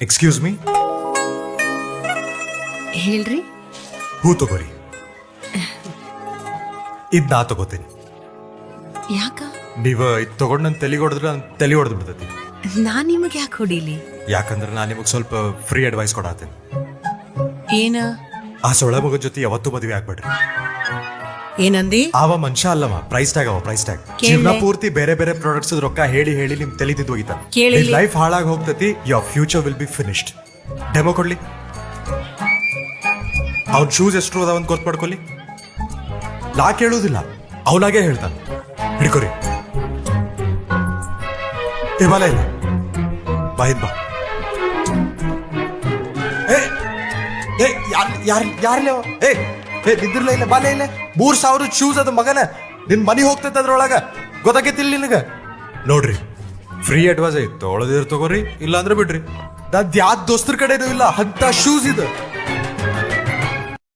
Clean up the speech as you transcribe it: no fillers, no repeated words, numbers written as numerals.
Excuse me. ಹೇಳ್ರಿ. ಹೂ ತಗೋರಿ. ಇದ್ ನಾ ತಗೋತೀನಿ. ಯಾಕ? ನೀವ ಇದ್ ತಗೊಂಡ್ ನನ್ ತಲೆ ಹೊಡೆದ್ರೆ ನನ್ ತಲೆ ಹೊಡೆದು ಬಿಡ್ತೈತಿ. ನಾನ್ ನಿಮಗ್ ಯಾಕೆ ಹೊಡಿಲಿ? ಯಾಕಂದ್ರೆ ನಾ ನಿಮಗ್ ಸ್ವಲ್ಪ ಫ್ರೀ ಅಡ್ವೈಸ್ ಕೊಡತ್ತೇನೆ. ಏನ? ಆ ಸೊಳ ಮಗನ ಜೊತೆ ಯಾವತ್ತೂ ಮದುವೆ ಆಗ್ಬೇಡ್ರಿ. ಏನಂದಿ? ಅವ ಮನುಷ್ಯ ಅಲ್ಲವ, ಪ್ರೈಸ್ ಟ್ಯಾಗ್ ಅವ, ಪ್ರೈಸ್ ಟ್ಯಾಗ್. ಕೇಳ್ದೆ. ಜೀವನ ಪೂರ್ತಿ ಬೇರೆ ಬೇರೆ ಪ್ರಾಡಕ್ಟ್ಸ್ ರೊಕ್ಕ ಹೇಳಿ ಹೇಳಿ ನಿಮ್ ತಲೆ ತಿದ್ದು ಹೋಗಿತಾನ. ಕೇಳಿಲ್ಲಿ. ಲೈಫ್ ಹಾಳಾಗಿ ಹೋಗ್ತತಿ. Your future will be finished. Demo ಕೊಡ್ಲಿ. ಅವ್ನ ಶೂಸ್ ಎಷ್ಟು ಅದಾವಂತ ಗೊತ್ತು ಪಡ್ಕೊಲಿ. ನಾ ಕೇಳುವುದಿಲ್ಲ, ಅವನಾಗೆ ಹೇಳ್ತಾನ. ಹಿಡ್ಕೊರಿ. ಏ ಬಾಲ ಇಲ್ಲ, ಬಾ ಇದ್ ಬಾ. ಏ ಯಾರಿಲ್ಲ. ಏ ಏ ನಿಂದಿರ್ಲ ಇಲ್ಲ, ಬಾಲೆ ಇಲ್ಲ. 3,000 ಶೂಸ್ ಅದ ಮಗನ. ನಿನ್ ಮನಿ ಹೋಗ್ತೈತೆ ಅದ್ರೊಳಗ, ಗೊತ್ತಾಗೈತಿಲ್ಲ ನಿನಗ? ನೋಡ್ರಿ, ಫ್ರೀ ಅಡ್ವೈಸ್ ಐತಿ, ತೊಗೊಳದಿರ್ ತಗೋರಿ, ಇಲ್ಲ ಅಂದ್ರೆ ಬಿಡ್ರಿ. ನದ್ ಯಾವ್ದು ದೋಸ್ತರ ಕಡೆನೂ ಇಲ್ಲ ಅಂತ ಶೂಸ್ ಇದು.